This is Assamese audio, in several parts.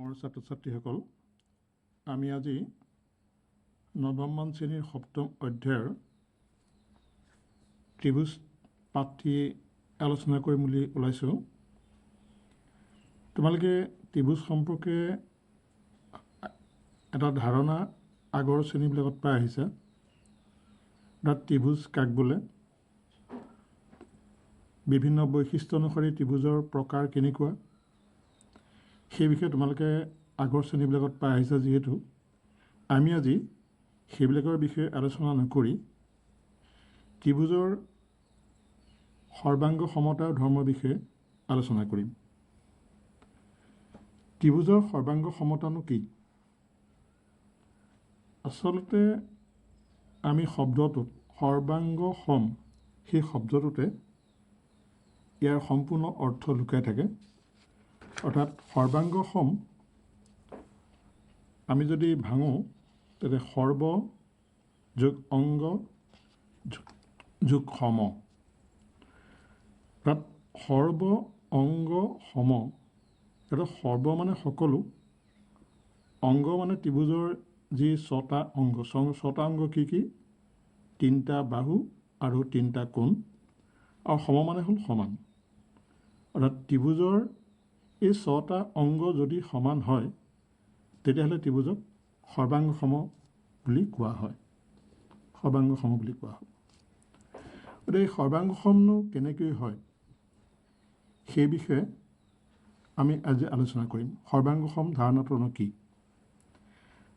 মোৰ ছাত্ৰ-ছাত্ৰীসকল, আমি আজি নৱমমান শ্ৰেণীৰ সপ্তম অধ্যায়ৰ ত্ৰিভুজ পাঠটি আলোচনা কৰিম বুলি ওলাইছোঁ। তোমালোকে ত্ৰিভুজ সম্পৰ্কে এটা ধাৰণা আগৰ শ্ৰেণীবিলাকত পাই আহিছা। ত্ৰিভুজ কাক বোলে, বিভিন্ন বৈশিষ্ট্য অনুসৰি ত্ৰিভুজৰ প্ৰকাৰ কেনেকুৱা, সেই বিষয়ে তোমালোকে আগৰ শ্ৰেণীবিলাকত পাই আহিছা। যিহেতু আমি আজি সেইবিলাকৰ বিষয়ে আলোচনা নকৰি ত্ৰিভুজৰ সৰ্বাংগ সমতা আৰু ধৰ্মৰ বিষয়ে আলোচনা কৰিম। ত্ৰিভুজৰ সৰ্বাংগ সমতানো কি? আচলতে আমি শব্দটোত সৰ্বাংগ সম, সেই শব্দটোতে ইয়াৰ সম্পূৰ্ণ অৰ্থ লুকাই থাকে। অৰ্থাৎ সৰ্বাংগ সম আমি যদি ভাঙোঁ, তেন্তে সৰ্ব যোগ অংগ যোগ সম। তাত সৰ্ব অংগ সম, এটা সৰ্ব মানে সকলো, অংগ মানে ত্ৰিভুজৰ যি ছটা অংগ। ছটা অংগ কি কি? 3টা বাহু আৰু 3টা কোণ, আৰু সম মানে হ'ল সমান। অৰ্থাৎ ত্ৰিভুজৰ এই 6টা অংগ যদি সমান হয়, তেতিয়াহ'লে ত্ৰিভুজক সৰ্বাংগ সম বুলি কোৱা হয়। সৰ্বাংগ সম বুলি কোৱা হয়। গতিকে এই সৰ্বাংগ সমনো কেনেকৈ হয়, সেই বিষয়ে আমি আজি আলোচনা কৰিম। সৰ্বাংগ সম ধাৰণাটোনো কি?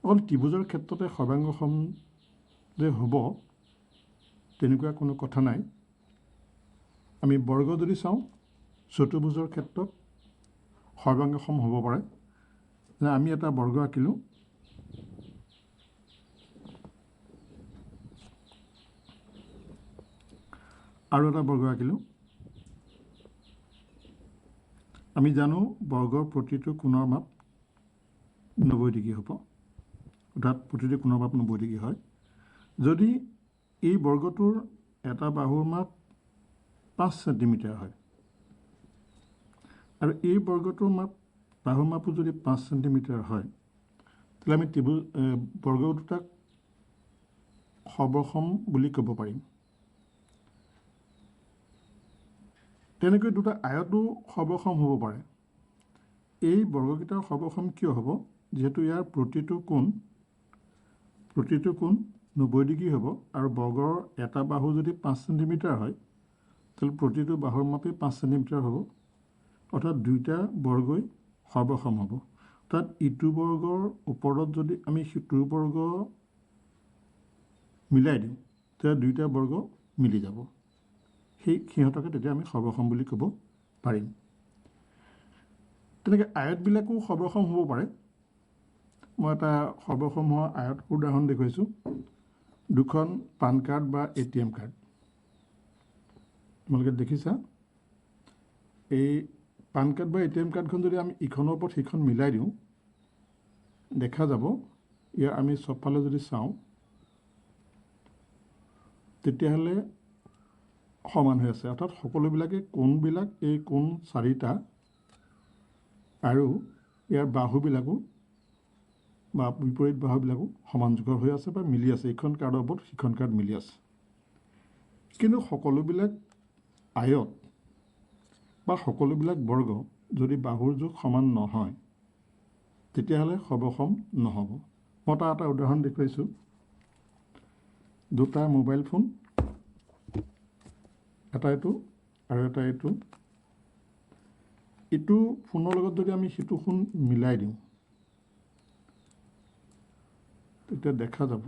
অকল ত্ৰিভুজৰ ক্ষেত্ৰতে সৰ্বাংগ সম যে হ'ব তেনেকুৱা কোনো কথা নাই। আমি বৰ্গ যদি চাওঁ, চতুৰ্ভুজৰ ক্ষেত্ৰত সৰ্বাংগ সম হ'ব পাৰে। আমি এটা বৰ্গ আঁকিলোঁ, আৰু এটা বৰ্গ আঁকিলোঁ। আমি জানো বৰ্গৰ প্ৰতিটো কোণৰ মাপ 90 ডিগ্ৰী হ'ব। অৰ্থাৎ প্ৰতিটো কোণৰ মাপ 90 ডিগ্ৰী হয়। যদি এই বৰ্গটোৰ এটা বাহুৰ মাপ 5 চেণ্টিমিটাৰ হয়, আৰু এই বৰ্গটোৰ বাহুৰ মাপো যদি 5 চেণ্টিমিটাৰ হয়, তেতিয়াহ'লে আমি বৰ্গ দুটাক সৰ্বসম বুলি ক'ব পাৰিম। তেনেকৈ দুটা আয়তো সৰ্বসম হ'ব পাৰে। এই বৰ্গকেইটাৰ সৰ্বসম কিয় হ'ব? যিহেতু ইয়াৰ প্ৰতিটো কোণ 90 ডিগ্ৰী হ'ব, আৰু বৰ্গৰ এটা বাহু যদি 5 চেণ্টিমিটাৰ হয়, তেতিয়াহ'লে প্ৰতিটো বাহুৰ মাপেই 5 চেণ্টিমিটাৰ হ'ব। অৰ্থাৎ দুইটা বৰ্গই সৰ্বসম হ'ব। অৰ্থাৎ ইটো বৰ্গৰ ওপৰত যদি আমি সিটো বৰ্গ মিলাই দিওঁ, তেতিয়া দুইটা বৰ্গ মিলি যাব। সিহঁতকে তেতিয়া আমি সৰ্বসম বুলি ক'ব পাৰিম। তেনেকৈ আয়তবিলাকো সৰ্বসম হ'ব পাৰে। মই এটা সৰ্বসম হোৱা আয়ত উদাহৰণ দেখুৱাইছোঁ। দুখন পান কাৰ্ড বা ATM কাৰ্ড তোমালোকে দেখিছা। এই পান কাৰ্ড বা ATM কাৰ্ডখন যদি আমি ইখনৰ ওপৰত সিখন মিলাই দিওঁ, দেখা যাব ইয়াৰ আমি চবফালে যদি চাওঁ, তেতিয়াহ'লে সমান হৈ আছে। অৰ্থাৎ সকলোবিলাকে কোণবিলাক, এই কোণ 4টা, আৰু ইয়াৰ বাহুবিলাকো বা বিপৰীত বাহুবিলাকো সমান জোখৰ হৈ আছে বা মিলি আছে। এইখন কাৰ্ডৰ ওপৰত সিখন কাৰ্ড মিলি আছে। কিন্তু সকলোবিলাক আয়ত বা সকলোবিলাক বৰ্গ যদি বাহুৰ জোখ সমান নহয়, তেতিয়াহ'লে সৰ্বসম নহ'ব। মই এটা উদাহৰণ দেখুৱাইছোঁ। দুটা মোবাইল ফোন, এটা এইটো আৰু এটা এইটো। ইটো ফোনৰ লগত যদি আমি সিটো ফোন মিলাই দিওঁ, তেতিয়া দেখা যাব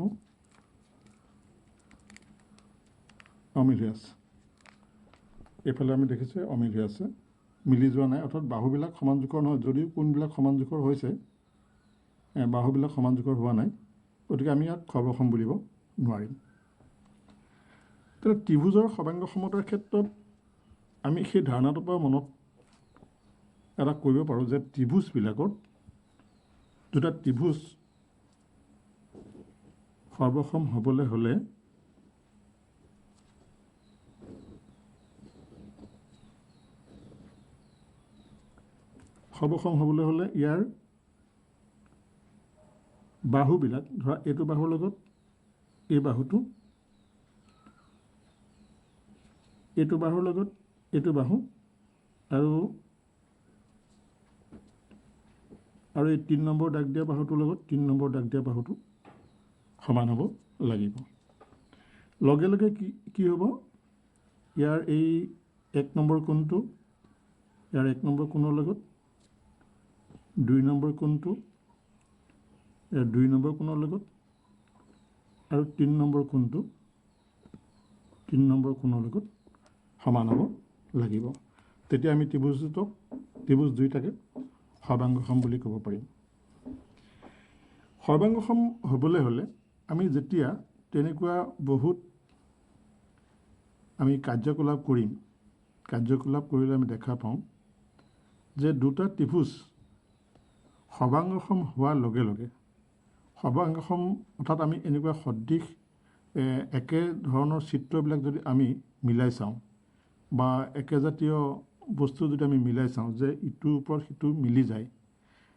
অমিল হৈ আছে। এইফালে আমি দেখিছোঁ অমিল হৈ আছে, মিলি যোৱা নাই। অৰ্থাৎ বাহুবিলাক সমান জোখৰ নহয়। যদিও কোণবিলাক সমান জোখৰ হৈছে, বাহুবিলাক সমান জোখৰ হোৱা নাই। গতিকে আমি ইয়াক সৰ্বসম বুলিব নোৱাৰিম। তেতিয়া ত্ৰিভুজৰ সৰ্বাংগ সমতাৰ ক্ষেত্ৰত আমি সেই ধাৰণাটোৰ পৰা মনত এটা কৰিব পাৰোঁ যে ত্ৰিভুজবিলাকত দুটা ত্ৰিভুজ সৰ্বসম হ'বলৈ হ'লে ইয়াৰ বাহুবিলাক ধৰা এইটো বাহুৰ লগত এই বাহুটো, এইটো বাহুৰ লগত এইটো বাহু, আৰু এই 3 নম্বৰ দাগ দিয়া বাহুটোৰ লগত 3 নম্বৰ দাগ দিয়া বাহুটো সমান হ'ব লাগিব। লগে লগে কি হ'ব, ইয়াৰ এই 1 নম্বৰ কোণটো ইয়াৰ 1 নম্বৰ কোণৰ লগত 2 নম্বৰ কোণটো ইয়াৰ 2 নম্বৰ কোণৰ লগত আৰু 3 নম্বৰ কোণটো 3 নম্বৰ কোণৰ লগত সমান হ'ব লাগিব। তেতিয়া আমি ত্ৰিভুজ দুইটাকে সৰ্বাংগসম বুলি ক'ব পাৰিম। সৰ্বাংগসম হ'বলৈ হ'লে আমি যেতিয়া তেনেকুৱা বহুত আমি কাৰ্যকলাপ কৰিলে আমি দেখা পাওঁ যে দুটা ত্ৰিভুজ সৰ্বাংগসম হোৱাৰ লগে লগে সৰ্বাংগসম অৰ্থাৎ আমি এনেকুৱা সদৃশ একে ধৰণৰ চিত্ৰবিলাক যদি আমি মিলাই চাওঁ বা একেজাতীয় বস্তু যদি আমি মিলাই চাওঁ যে ইটোৰ ওপৰত সিটো মিলি যায়,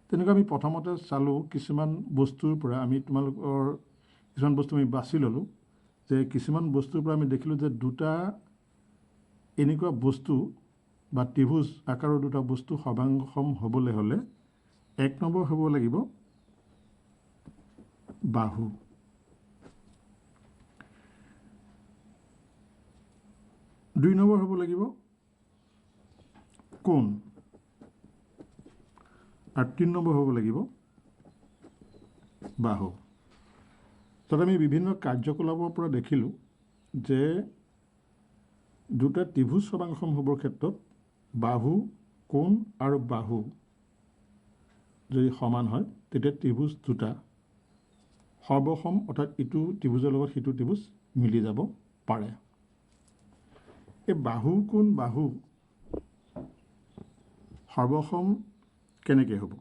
তেনেকুৱা আমি প্ৰথমতে চালোঁ কিছুমান বস্তুৰ পৰা আমি তোমালোকৰ কিছুমান বস্তু আমি বাছি ল'লোঁ যে কিছুমান বস্তুৰ পৰা আমি দেখিলোঁ যে দুটা এনেকুৱা বস্তু বা ত্ৰিভুজ আকাৰৰ দুটা বস্তু সৰ্বাংগসম হ'বলৈ হ'লে 1 নম্বৰ হ'ব লাগিব বাহু, 2 নম্বৰ হ'ব লাগিব কোণ, আৰু 3 নম্বৰ হ'ব লাগিব বাহু। তাত আমি বিভিন্ন কাৰ্যকলাপৰ পৰা দেখিলোঁ যে দুটা ত্ৰিভুজ সৰ্বাংগসম হ'বৰ ক্ষেত্ৰত বাহু, কোণ আৰু বাহু যদি সমান হয় তেতিয়া ত্ৰিভুজ দুটা সৰ্বসম, অৰ্থাৎ ইটো ত্ৰিভুজৰ লগত সিটো ত্ৰিভুজ মিলি যাব পাৰে। এই বাহু, কোণ, বাহু সৰ্বসম কেনেকৈ হ'ব?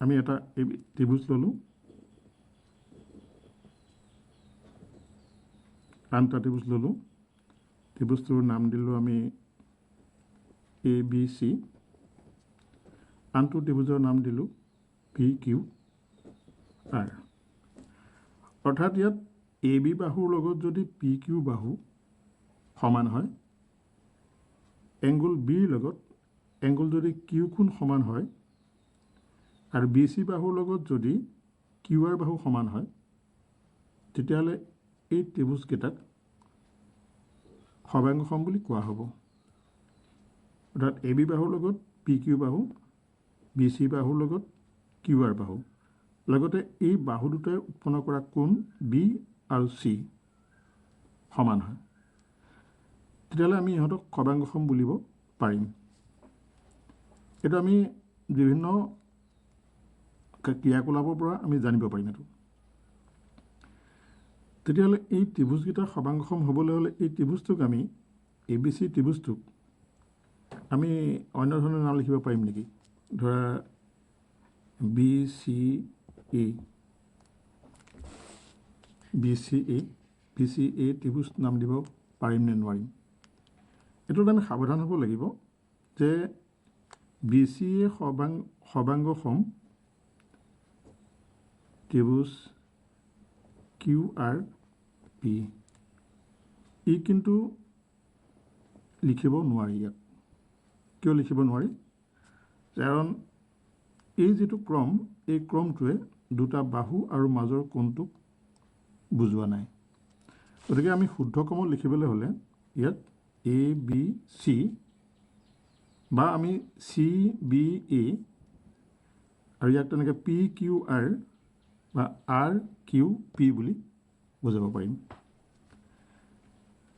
আমি এটা ত্ৰিভুজ ল'লোঁ, আন এটা ত্ৰিভুজ ল'লোঁ, ত্ৰিভুজটোৰ নাম দিলোঁ আমি ABC, আনটো ত্ৰিভুজৰ নাম দিলোঁ PQR। অৰ্থাৎ ইয়াত AB বাহুৰ লগত যদি PQ বাহু সমান হয়, এংগুল বিৰ লগত এংগুল যদি কিউ কোণ সমান হয়, আৰু BC বাহুৰ লগত যদি QR বাহু সমান হয়, তেতিয়াহ'লে এই ত্ৰিভুজকেইটাক সৰ্বাংগসম বুলি কোৱা হ'ব। অৰ্থাৎ AB বাহুৰ লগত PQ বাহু, BC বাহুৰ লগত QR বাহু, লগতে এই বাহু দুটাই উৎপন্ন কৰা কোণ B আৰু C সমান হয়, তেতিয়াহ'লে আমি ইহঁতক সৰ্বাংগসম বুলিব পাৰিম। এইটো আমি বিভিন্ন ক্ৰিয়াকলাপৰ পৰা আমি জানিব পাৰিম এইটো। তেতিয়াহ'লে এই ত্ৰিভুজকেইটা সৰ্বাংগসম হ'বলৈ হ'লে এই ত্ৰিভুজটোক আমি ABC ত্ৰিভুজটোক আমি অন্য ধৰণৰ নাম লিখিব পাৰিম নেকি? ধৰা BCA ত্ৰিভুজ নাম দিব পাৰিম নে নোৱাৰিম? এইটোত আমি সাৱধান হ'ব লাগিব যে BCA সৰ্বাংগসম ত্ৰিভুজ QRP কিন্তু লিখিব নোৱাৰি ইয়াত। কিয় লিখিব নোৱাৰি? কাৰণ এই যিটো ক্ৰম, এই ক্ৰমটোৱে দুটা বাহু আৰু মাজৰ কোণটোক বুজোৱা নাই। গতিকে আমি শুদ্ধ ক্ৰমত লিখিবলৈ হ'লে ইয়াত ABC বা আমি CBA আৰু ইয়াক তেনেকৈ PQR বা RQP বুলি বুজাব পাৰিম।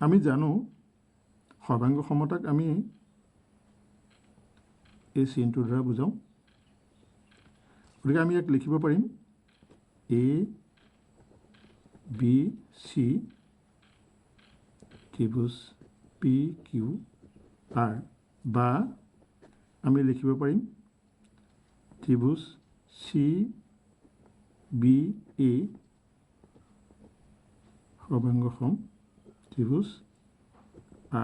আমি জানো সৰ্বাংগসমতাক আমি এই চিনটোৰ দ্বাৰা বুজাওঁ। গতিকে আমি ইয়াক লিখিব পাৰিম ABC ত্ৰিভুজ PQR, বা আমি লিখিব পাৰিম ত্ৰিভুজ CBA সৰ্বাংগসম ত্ৰিভুজ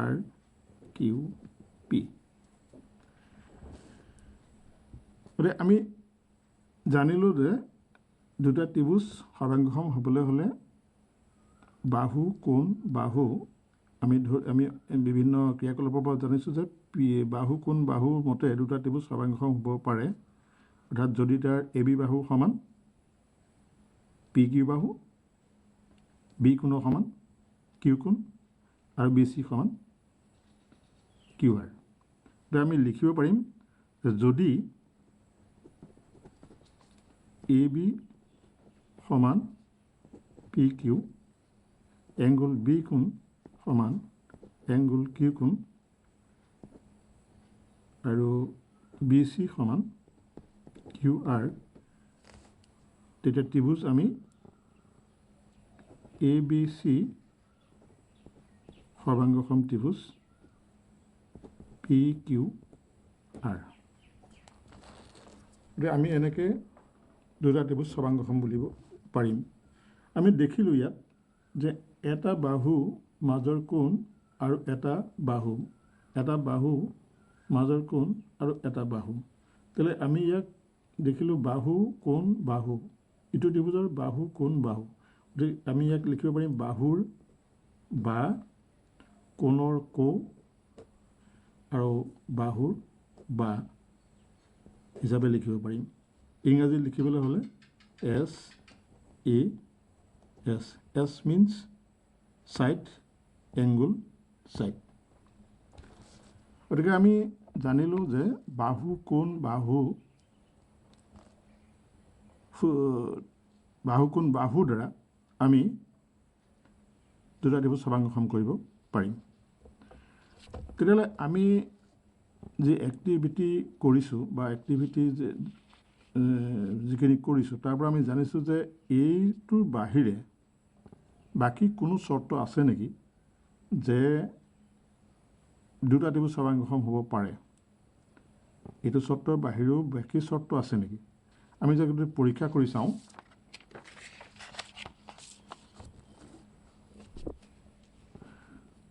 RQP। গতিকে আমি জানিলোঁ যে দুটা ত্ৰিভুজ সৰ্বাংগসম হ'বলৈ হ'লে বাহু কোণ বাহু আমি বিভিন্ন ক্ৰিয়াকলাপৰ পৰা জানিছোঁ যে বাহু কোণ বাহুৰ মতে দুটা ত্ৰিভুজ সৰ্বাংগসম হ'ব পাৰে, অৰ্থাৎ যদি তাৰ এ বি বাহু সমান পি কিউ বাহু, বি কোণৰ সমান কিউ কোণ আৰু বি চি সমান কিউ আৰ। এতিয়া আমি লিখিব পাৰিম যে যদি এ বি সমান পি কিউ, এংগুল বি কোণ সমান এংগুল কিউ কোণ আৰু বি চি সমান কিউ আৰ, তেতিয়া ত্ৰিভুজ আমি এ বি চি সৰ্বাংগসম ত্ৰিভুজ পি কিউ আৰ। গতিকে আমি এনেকৈ দুটা ত্ৰিভুজ সৰ্বাংগসম বুলিব পাৰিম। আমি দেখিলোঁ ইয়াত যে এটা বাহু মাজৰ কোণ আৰু এটা বাহু মাজৰ কোণ আৰু এটা বাহু, তেতিয়াহ'লে আমি ইয়াক দেখিলোঁ বাহু কোণ বাহু, ইটো ত্ৰিভুজৰ বাহু কোণ বাহু। গতিকে আমি ইয়াক লিখিব পাৰিম বাহুৰ বা কোণৰ কো আৰু বাহুৰ বা হিচাপে লিখিব পাৰিম। ইংৰাজীত লিখিবলৈ হ'লে S A S, S means side angle side. গতিকে আমি জানিলোঁ যে বাহু কোণ বাহুৰ দ্বাৰা আমি দুটা ত্ৰিভুজ সৰ্বাংগসম কৰিব পাৰিম। তেতিয়াহ'লে আমি যি এক্টিভিটি কৰিছোঁ বা এক্টিভিটি যিখিনি কৰিছোঁ তাৰ পৰা আমি জানিছোঁ যে এইটোৰ বাহিৰে বাকী কোনো চৰ্ত আছে নেকি যে দুটা ত্ৰিভুজ সৰ্বাংগসম হ'ব পাৰে। এইটো চৰ্তৰ বাহিৰেও বাকী চৰ্ত আছে নেকি, আমি যদি পৰীক্ষা কৰি চাওঁ।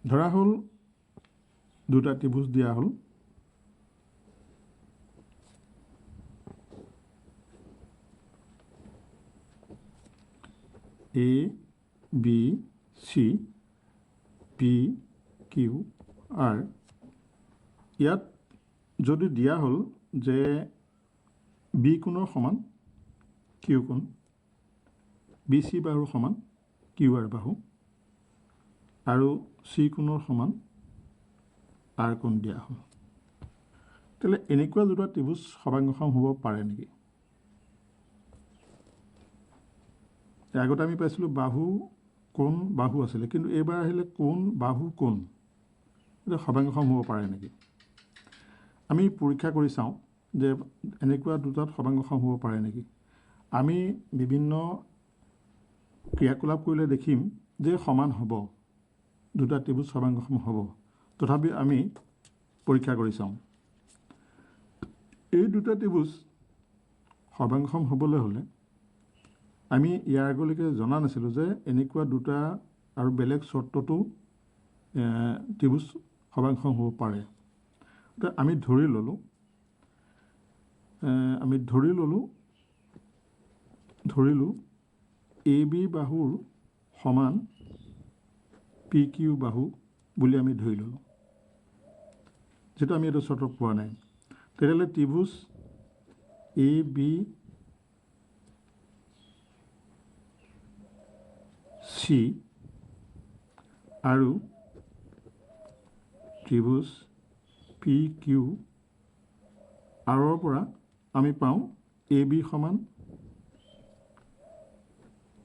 ধৰা হ'ল দুটা ত্ৰিভুজ দিয়া হ'ল, A B C P Q R. ইয়াত যদি দিয়া হ'ল যে বি কোণৰ সমান কিউ কোণ, বি চি বাহুৰ সমান কিউ আৰ বাহু আৰু চি কোণৰ সমান আৰ কোণ দিয়া হ'ল, তেতিয়াহ'লে এনেকুৱা দুটা ত্ৰিভুজ সৰ্বাংগসম হ'ব পাৰে নেকি? আগতে আমি পাইছিলোঁ বাহু কোণ বাহু আছিলে, কিন্তু এইবাৰ আহিলে কোণ বাহু কোণ, এতিয়া সৰ্বাংগসম হ'ব পাৰে নেকি? আমি পৰীক্ষা কৰি চাওঁ যে এনেকুৱা দুটাত সৰ্বাংগসম হ'ব পাৰে নেকি। আমি বিভিন্ন ক্ৰিয়াকলাপ কৰিলে দেখিম যে সমান হ'ব, দুটা ত্ৰিভুজ সৰ্বাংগসম হ'ব। তথাপি আমি পৰীক্ষা কৰি চাওঁ। এই দুটা ত্ৰিভুজ সৰ্বাংগসম হ'বলৈ হ'লে আমি ইয়াৰ আগলৈকে জনা নাছিলোঁ যে এনেকুৱা দুটা আৰু বেলেগ চৰ্ততো ত্ৰিভুজ সৰ্বাংগসম হ'ব পাৰে। আমি ধৰি ল'লোঁ এ বি বাহুৰ সমান পি কিউ বাহু বুলি আমি ধৰি ল'লোঁ, যিটো আমি এইটো চৰ্ত পোৱা নাই। তেতিয়াহ'লে ত্ৰিভুজ এ বি চি আৰু ত্ৰিভুজ পি কিউ আৰৰ পৰা আমি পাওঁ এ বি সমান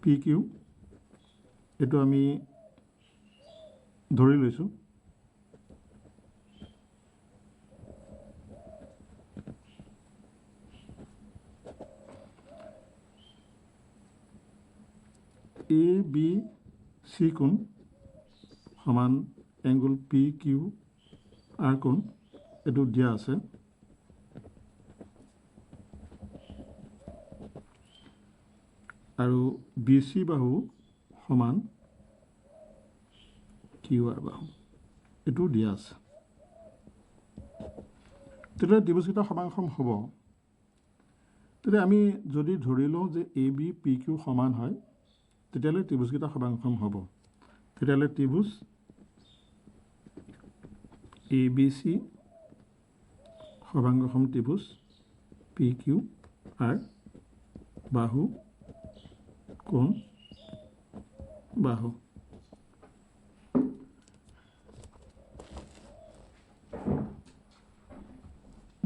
পি কিউ, এইটো আমি ধৰি লৈছোঁ। এ বি চি কোণ সমান এংগুল পি কিউ আৰ কোণ, এইটো দিয়া আছে। আৰু বি চি বাহু সমান কিউ আৰ বাহু, এইটো দিয়া আছে। তেতিয়া ত্ৰিভুজকেইটা সৰ্বাংগসম হ'ব। তেতিয়া আমি যদি ধৰি লওঁ যে এ বি পি কিউ সমান হয় তেতিয়াহ'লে ত্ৰিভুজকেইটা সৰ্বাংগসম হ'ব। তেতিয়াহ'লে ত্ৰিভুজ এ বি চি সৰ্বাংগসম ত্ৰিভুজ পি কিউ আৰ বাহু কোণ বাহু।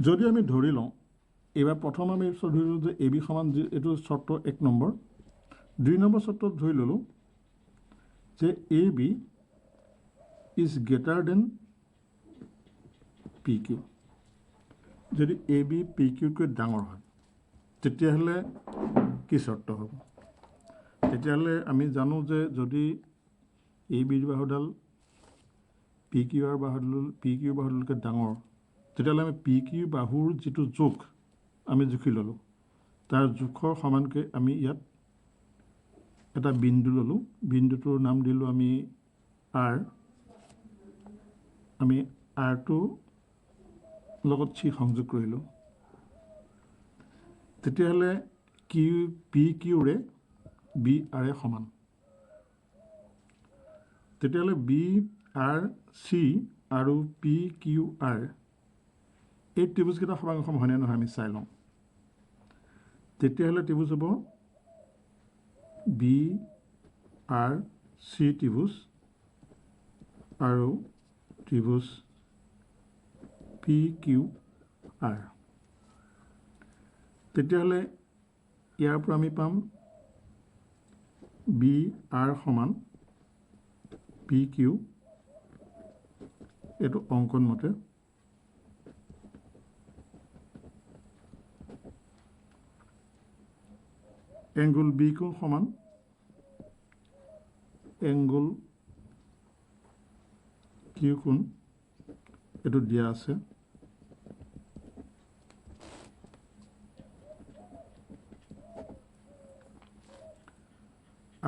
যদি আমি ধৰি লওঁ এইবাৰ প্ৰথম আমি ধৰি লওঁ যে এ বি সমান এইটো চৰ্ত 1 নম্বৰ। 2 নম্বৰ চৰ্তত ধৰি ল'লোঁ যে A B is greater than P Q. যদি এ বি পি কিউতকৈ ডাঙৰ হয় তেতিয়াহ'লে কি চৰ্ত হ'ব? তেতিয়াহ'লে আমি জানো যে যদি এ বিৰ বাহুডাল পি কিউৰ বাহুডালতকৈ ডাঙৰ তেতিয়াহ'লে আমি পি কিউ বাহুৰ যিটো জোখ আমি জুখি ল'লোঁ, তাৰ জোখৰ সমানকৈ আমি ইয়াত এটা বিন্দু ল'লোঁ। বিন্দুটোৰ নাম দিলোঁ আমি আৰ। আমি আৰটো লগত চি সংযোগ কৰিলোঁ। তেতিয়াহ'লে পি কিউৰে বি আৰে সমান। তেতিয়াহ'লে বি আৰ চি আৰু পি কিউ আৰ এই ত্ৰিভুজকেইটা সৰ্বাংগসম হয়নে নহয় আমি চাই লওঁ। তেতিয়াহ'লে ত্ৰিভুজ হ'ব বি আৰ চি ত্ৰিভুজ আৰু ত্ৰিভুজ পি কিউ আৰ। তেতিয়াহ'লে ইয়াৰ পৰা আমি পাম বি আৰ সমান পি কিউ, এইটো অংকন মতে এংগুল বি কোণ সমান এংগুল কিউ কোণ, এইটো দিয়া আছে।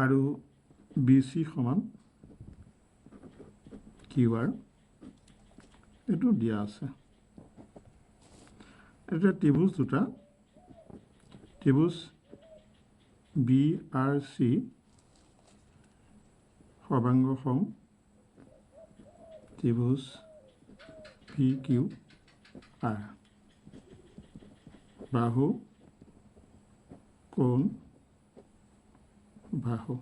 আৰু বি চি সমান কিউ আৰ, এইটো দিয়া আছে। এতিয়া ত্ৰিভুজ দুটা, ত্ৰিভুজ বি আৰ চি সৰ্বাংগসম ত্ৰিভুজ পি কিউ আৰ, বাহু কোণ বাহু।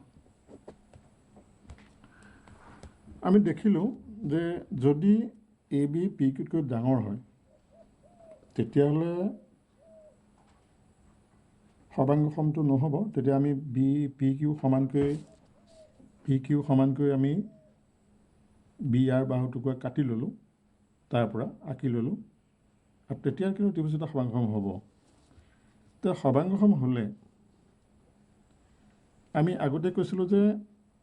আমি দেখিলোঁ যে যদি এ বি পি কিউতকৈ ডাঙৰ হয় তেতিয়াহ'লে সৰ্বাংগসমটো নহ'ব। তেতিয়া আমি পি কিউ সমানকৈ আমি বি আৰ বাহুটোকৈ কাটি ল'লোঁ, তাৰ পৰা আঁকি ল'লোঁ, আৰু তেতিয়া কিন্তু ত্ৰিভুজ এটা সৰ্বাংগসম হ'ব। এতিয়া সৰ্বাংগসম হ'লে আমি আগতে কৈছিলোঁ যে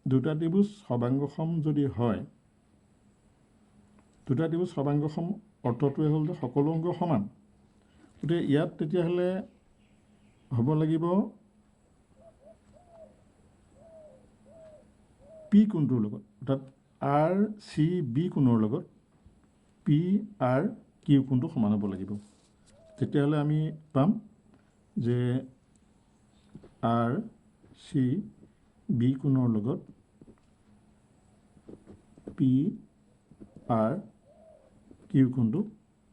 দুটা ত্ৰিভুজ সৰ্বাংগসম যদি হয়, দুটা ত্ৰিভুজ সৰ্বাংগসম অৰ্থটোৱে হ'ল যে সকলো অংগ সমান। গতিকে ইয়াত তেতিয়াহ'লে হ'ব লাগিব পি কোণটোৰ লগত, অৰ্থাৎ আৰ চি বি কোণৰ লগত পি আৰ কিউ কোণটো সমান হ'ব লাগিব। তেতিয়াহ'লে আমি পাম যে আৰ চি বি কোণৰ লগত পি আৰ কিউ কোণটো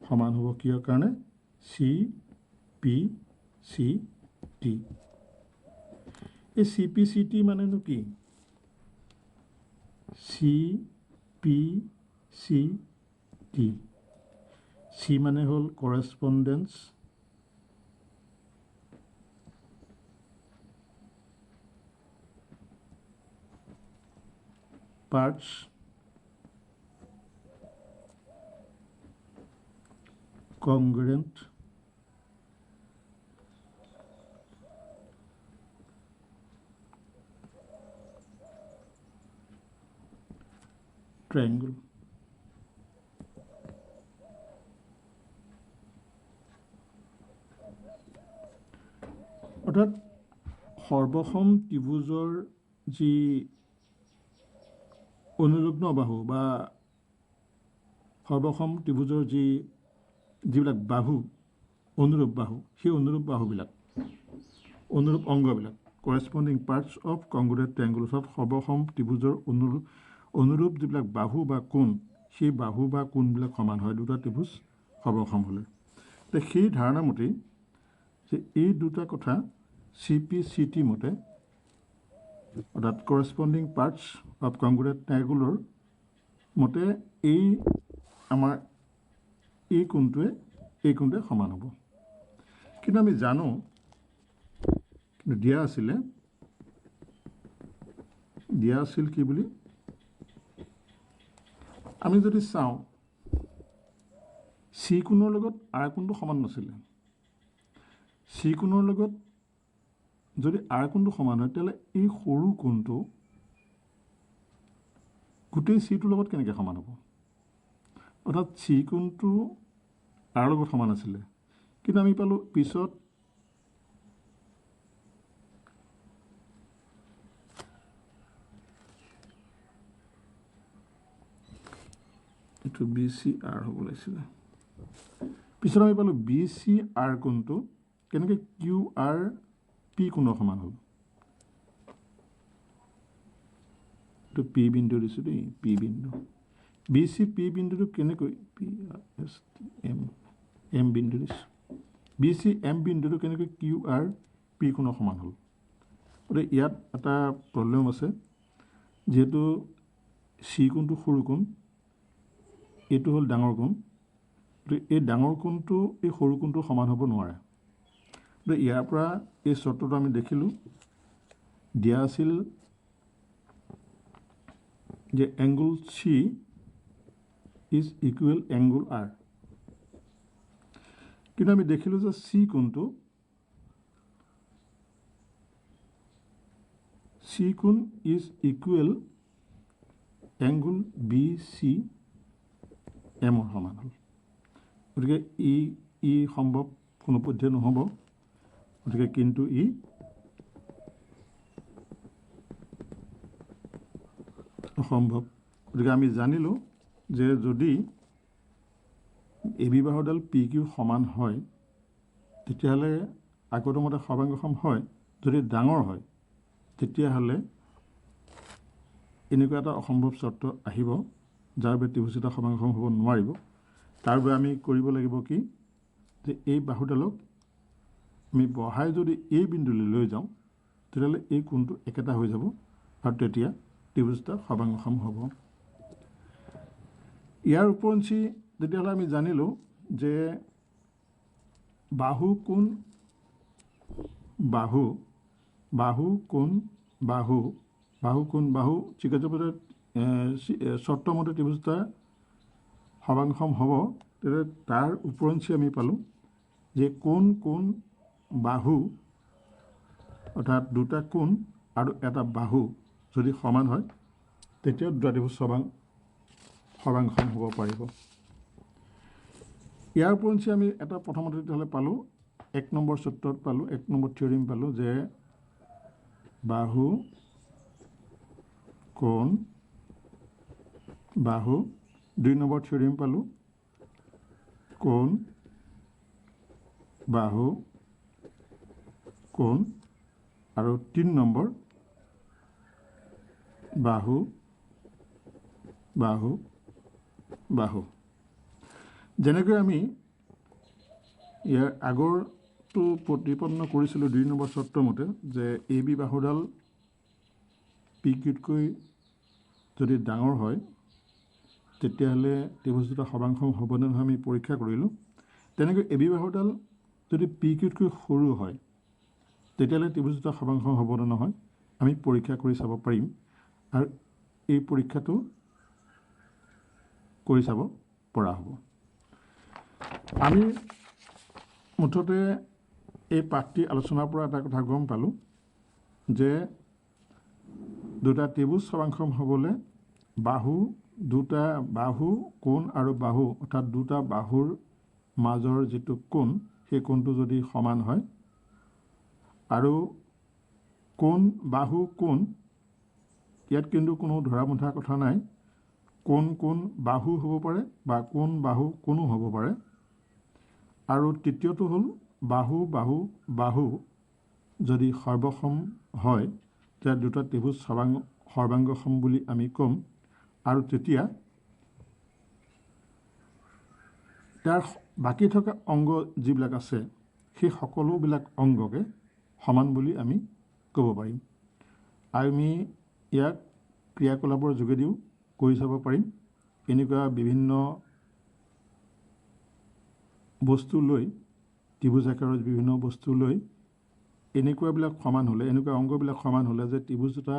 সমান হ'ব। কিহৰ কাৰণে? C P C T. এই চি পি চি টি মানেনো কি? C P C T, C মানে হ'ল কৰেছপণ্ডেঞ্চ, পাৰ্টছ, কংগ্ৰুৱেণ্ট, ট্ৰায়েংগল। অৰ্থাৎ সৰ্বসম ত্ৰিভুজৰ যি অনুযুগ্ম বাহু বা সৰ্বসম ত্ৰিভুজৰ যিবিলাক বাহু অনুৰূপ বাহু, সেই অনুৰূপ বাহুবিলাক অনুৰূপ অংগবিলাক কৰেছপণ্ডিং পাৰ্টছ অফ কংগ্ৰুৱেণ্ট ট্ৰায়াংগুল অৰ্থাৎ সৰ্বসম ত্ৰিভুজৰ অনুৰূপ যিবিলাক বাহু বা কোণ সেই বাহু বা কোণবিলাক সমান হয় দুটা ত্ৰিভুজ সৰ্বসম হ'লে। তো সেই ধাৰণা মতেই যে এই দুটা কথা CPCT মতে অৰ্থাৎ কৰেছপণ্ডিং পাৰ্টছ অফ কংগ্ৰুৱেণ্ট ট্ৰায়াংগুলৰ মতে আমাৰ এই কোণটোৱে সমান হ'ব। কিন্তু আমি জানো কিন্তু দিয়া আছিল কি বুলি আমি যদি চাওঁ চি কোণৰ লগত আৰ কোণটো সমান নাছিলে। চি কোণৰ লগত যদি আৰ কোণটো সমান হয় তেতিয়াহ'লে এই সৰু কোণটো গোটেই চিটোৰ লগত কেনেকৈ সমান হ'ব? অৰ্থাৎ চি কোণটো আৰ লগত সমান আছিলে কিন্তু আমি পালোঁ পিছত এইটো BCR হ'ব লাগিছিলে। পিছত আমি পালোঁ BCR কোণটো কেনেকৈ QRP কোণৰ সমান হ'ল। এইটো P বিন্দু দিছোঁ দেই, P বিন্দু। BCP বিন্দুটো কেনেকৈ M বিন্দু দিছোঁ। BCM বিন্দুটো কেনেকৈ QRP কোণৰ সমান হ'ল। গতিকে ইয়াত এটা প্ৰব্লেম আছে যিহেতু চি কোণটো সৰু কোণ, এইটো হ'ল ডাঙৰ কোণ, গতিকে এই ডাঙৰ কোণটো এই সৰু কোণটো সমান হ'ব নোৱাৰে। গতিকে ইয়াৰ পৰা এই চৰ্তটো আমি দেখিলোঁ দিয়া আছিল যে angle C is equal angle R. কিন্তু আমি দেখিলোঁ যে চি কোণ ইজ ইকুৱেল এংগুল BCM সমান হ'ল। গতিকে ই সম্ভৱ কোনোপধ্যে নহ'ব, গতিকে কিন্তু ই অসম্ভৱ। গতিকে আমি জানিলোঁ যে যদি AB বাহুডাল PQ সমান হয় তেতিয়াহ'লে আগৰ মতে সৰ্বাংগসম হয়। যদি ডাঙৰ হয় তেতিয়াহ'লে এনেকুৱা এটা অসম্ভৱ চৰ্ত আহিব যাৰ বাবে ত্ৰিভুজ এটা সৰ্বাংগসম হ'ব নোৱাৰিব। তাৰ বাবে আমি কৰিব লাগিব কি যে এই বাহুডালক আমি বহাই যদি এই বিন্দুলৈ লৈ যাওঁ তেতিয়াহ'লে এই কোণটো একেটা হৈ যাব আৰু তেতিয়া ত্ৰিভুজ এটা সৰ্বাংগসম হ'ব। ইয়াৰ উপৰঞ্চি তেতিয়াহ'লে আমি জানিলোঁ যে বাহু কোণ চিকিৎসা চৰ্তমতে ত্ৰিভুজ এটা সৰ্বাংগসম হ'ব। তেতিয়া তাৰ উপৰঞ্চি আমি পালোঁ যে কোণ বাহু অৰ্থাৎ দুটা কোণ আৰু এটা বাহু যদি সমান হয় তেতিয়া দুটা ত্ৰিভুজ সৰ্বাংগসম হ'ব পাৰিব। ইয়াৰ উপৰঞ্চি আমি এটা প্ৰথমতে তেতিয়াহ'লে পালোঁ 1 নম্বৰ চৰ্তত পালোঁ, 1 নম্বৰ থিয়ৰিম পালোঁ যে বাহু কোণ বাহু। 2 নম্বৰ থিয়ৰিম পালোঁ কোণ বাহু কোণ আৰু 3 নম্বৰ বাহু যেনেকৈ আমি ইয়াৰ আগৰটো প্ৰতিপন্ন কৰিছিলোঁ 2 নম্বৰ চৰ্তৰ মতে যে AB বাহুডাল PQতকৈ যদি ডাঙৰ হয় তেতিয়াহ'লে ত্ৰিভুজ দুটা সৰ্বাংগসম হ'বনে নহয় আমি পৰীক্ষা কৰিলোঁ। তেনেকৈ AB বাহুডাল যদি PQতকৈ সৰু হয় তেতিয়াহ'লে ত্ৰিভুজ দুটা সৰ্বাংগসম হ'বনে নহয় আমি পৰীক্ষা কৰি চাব পাৰিম আৰু এই পৰীক্ষাটো কৰি চাব পৰা হ'ব। আমি মুঠতে এই পাঠটি আলোচনাৰ পৰা এটা কথা গম পালোঁ যে দুটা ত্ৰিভুজ সৰ্বাংগসম হ'বলৈ দুটা বাহু কোণ আৰু বাহু অৰ্থাৎ দুটা বাহুৰ মাজৰ যিটো কোণ সেই কোণটো যদি সমান হয় আৰু বাহু কোণ ইয়াত কিন্তু কোনো ধৰা বন্ধা কথা নাই, কোণ বাহু হ'ব পাৰে বা কোণ বাহু কোণো হ'ব পাৰে। আৰু তৃতীয়টো হ'ল বাহু যদি সৰ্বসম হয় তেতিয়া দুটা ত্ৰিভুজ সৰ্বাংগসম বুলি আমি ক'ম আৰু তেতিয়া তাৰ বাকী থকা অংগ যিবিলাক আছে সেই সকলোবিলাক অংগকে সমান বুলি আমি ক'ব পাৰিম আৰু আমি ইয়াক ক্ৰিয়াকলাপৰ যোগেদিও কৰি চাব পাৰিম এনেকুৱা বিভিন্ন বস্তু লৈ ত্ৰিভুজ আকাৰৰ বিভিন্ন বস্তু লৈ এনেকুৱাবিলাক সমান হ'লে এনেকুৱা অংগবিলাক সমান হ'লে যে ত্ৰিভুজ দুটা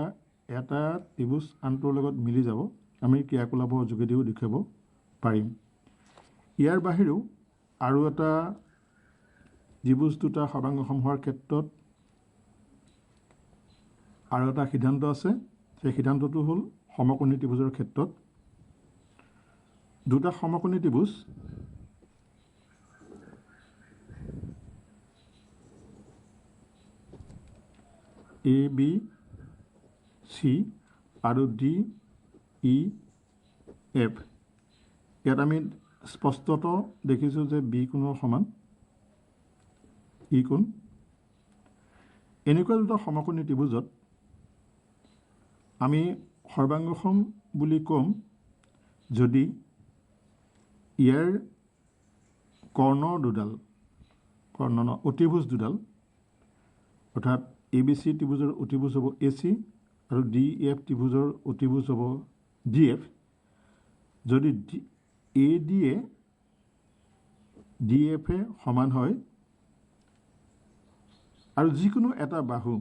এটা ত্ৰিভুজ আনটোৰ লগত মিলি যাব আমি ক্ৰিয়াকলাপৰ যোগেদিও দেখুৱাব পাৰিম ইয়াৰ বাহিৰেও আৰু এটা ত্ৰিভুজ দুটা সৰ্বাংগসম হোৱাৰ ক্ষেত্ৰত আৰু এটা সিদ্ধান্ত আছে সেই সিদ্ধান্তটো হ'ল সমকোণী ত্ৰিভুজৰ ক্ষেত্ৰত দুটা সমকোণী ত্ৰিভুজ এ বি চি আৰু ডি ই এফ ইয়াত আমি স্পষ্টত দেখিছোঁ যে বি কোণৰ সমান ই কোণ এনেকুৱা দুটা সমকোণী ত্ৰিভুজত আমি সৰ্বাংগসম বুলি ক'ম যদি ইয়াৰ অতিভুজ দুডাল অৰ্থাৎ এ বি চি ত্ৰিভুজৰ অতিভুজ হ'ব এ চি আৰু ডি এফ ত্ৰিভুজৰ অতিভুজ হ'ব ডি এফ যদি এ ডি এফে সমান হয় আৰু যিকোনো এটা বাহু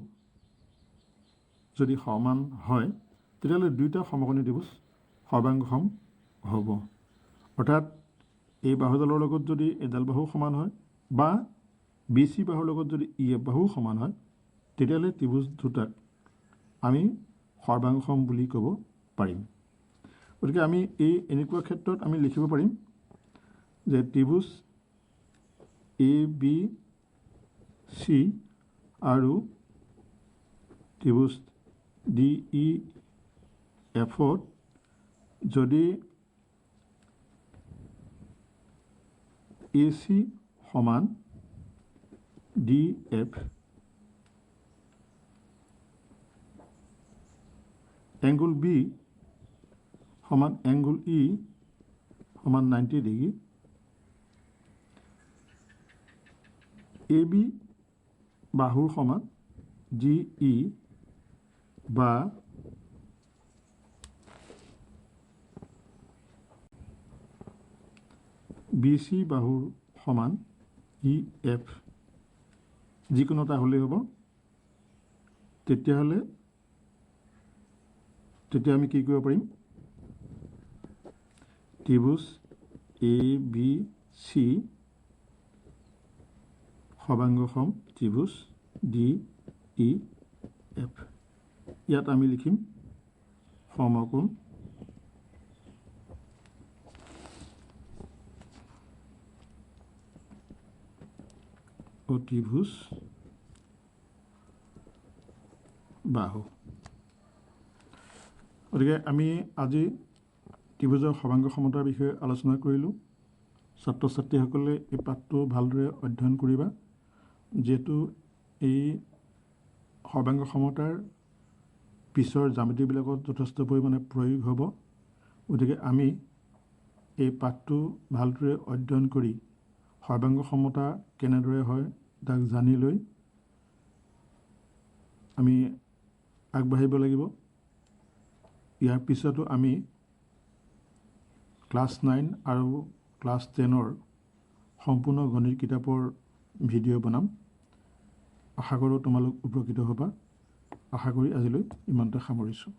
যদি সমান হয় তেতিয়াহ'লে দুইটা সমকোণী ত্ৰিভুজ সৰ্বাংগসম হ'ব অৰ্থাৎ এই বাহুডালৰ লগত যদি এডাল বাহু সমান হয় বা বি চি বাহুৰ লগত যদি ই এফ বাহু সমান হয় তেতিয়াহ'লে ত্ৰিভুজ দুটাক আমি সৰ্বাংগসম বুলি ক'ব পাৰিম গতিকে আমি এনেকুৱা ক্ষেত্ৰত আমি লিখিব পাৰিম যে ত্ৰিভুজ এ বি চি আৰু ত্ৰিভুজ ডি ই এফত যদি এ চি সমান ডি এফ এংগুল বি সমান এংগুল ই সমান 90 ডিগ্ৰী এ বি বাহুৰ সমান ডি ই বা বি চি বাহুৰ সমান ই এফ যিকোনো এটা হ'লেই হ'ব তেতিয়া আমি কি কৰিব পাৰিম ত্ৰিভুজ এ বি চি সৰ্বাংগসম ত্ৰিভুজ ডি ই এফ ইয়াত আমি লিখিম সমকোণ ত্ৰিভুজ বাহু গতিকে আমি আজি ত্ৰিভুজৰ সৰ্বাংগসমতাৰ বিষয়ে আলোচনা কৰিলোঁ ছাত্ৰ ছাত্ৰীসকলে এই পাঠটো ভালদৰে অধ্যয়ন কৰিবা যিহেতু এই সৰ্বাংগসমতাৰ পিছৰ জ্যামিতিবিলাকত যথেষ্ট পৰিমাণে প্ৰয়োগ হ'ব গতিকে আমি এই পাঠটো ভালদৰে অধ্যয়ন কৰি সৰ্বাংগসমতা কেনেদৰে হয় তাক জানি লৈ আমি আগবাঢ়িব লাগিব ইয়াৰ পিছতো আমি ক্লাছ 9 আৰু ক্লাছ 10ৰ সম্পূৰ্ণ গণিত কিতাপৰ ভিডিঅ' বনাম আশা কৰোঁ তোমালোক উপকৃত হ'বা আশা কৰি আজিলৈ ইমানতে সামৰিছোঁ